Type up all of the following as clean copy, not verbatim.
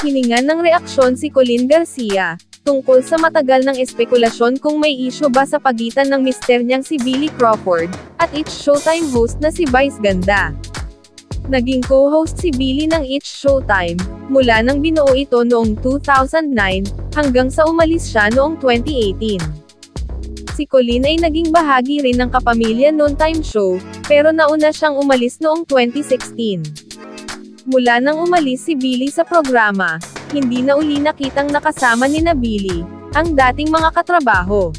Hiningan ng reaksyon si Colleen Garcia, tungkol sa matagal ng espekulasyon kung may issue ba sa pagitan ng mister niyang si Billy Crawford, at It's Showtime host na si Vice Ganda. Naging co-host si Billy ng It's Showtime, mula nang binuo ito noong 2009, hanggang sa umalis siya noong 2018. Si Colleen ay naging bahagi rin ng Kapamilya Noon Time Show, pero nauna siyang umalis noong 2016. Mula nang umalis si Billy sa programa, hindi na uli nakitang nakasama nina Billy, ang dating mga katrabaho.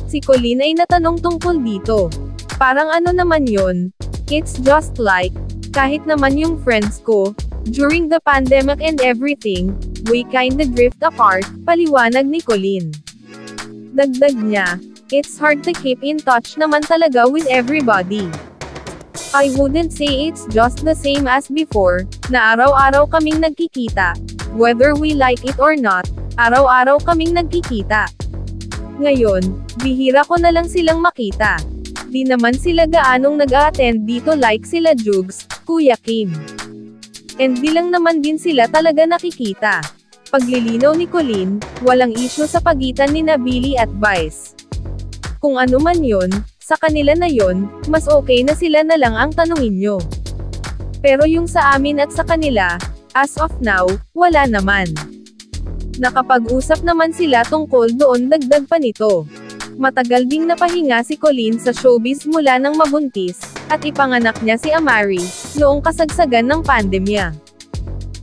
Si Colleen ay natanong tungkol dito. Parang ano naman yon? It's just like, kahit naman yung friends ko, during the pandemic and everything, we kinda drift apart, paliwanag ni Colleen. Dagdag niya, it's hard to keep in touch naman talaga with everybody. I wouldn't say it's just the same as before, na araw-araw kaming nagkikita. Whether we like it or not, araw-araw kaming nagkikita. Ngayon, bihira ko na lang silang makita. Di naman sila gaanong nag-a-attend dito like sila Jugs, Kuya Kim. And di lang naman din sila talaga nakikita. Paglilinaw ni Colleen, walang issue sa pagitan ni Billy at Vice. Kung ano man yon, sa kanila na yon, mas okay na sila na lang ang tanungin nyo. Pero yung sa amin at sa kanila, as of now, wala naman. Nakapag-usap naman sila tungkol doon, dagdag pa nito. Matagal ding napahinga si Colleen sa showbiz mula nang mabuntis, at ipanganak niya si Amari, noong kasagsagan ng pandemya.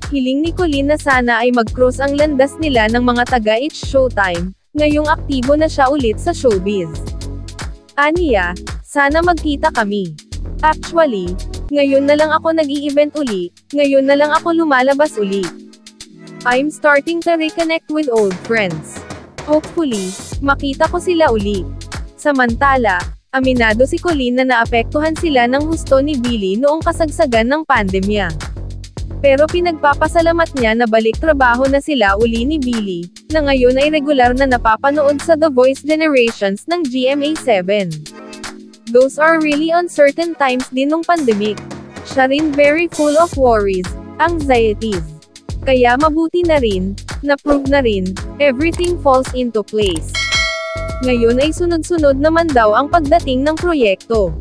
Hiling ni Colleen na sana ay mag-cross ang landas nila ng mga taga It's Showtime, ngayong aktibo na siya ulit sa showbiz. Aniya, sana magkita kami. Actually, ngayon na lang ako nag-i-event uli, ngayon na lang ako lumalabas uli. I'm starting to reconnect with old friends. Hopefully, makita ko sila uli. Samantala, aminado si Colleen na naapektuhan sila ng husto ni Billy noong kasagsagan ng pandemya. Pero pinagpapasalamat niya na balik trabaho na sila uli ni Billy, na ngayon ay regular na napapanood sa The Voice Generations ng GMA7. Those are really uncertain times din nung pandemic. Siya rin very full of worries, anxieties. Kaya mabuti na rin, na-prove na rin, everything falls into place. Ngayon ay sunod-sunod naman daw ang pagdating ng proyekto.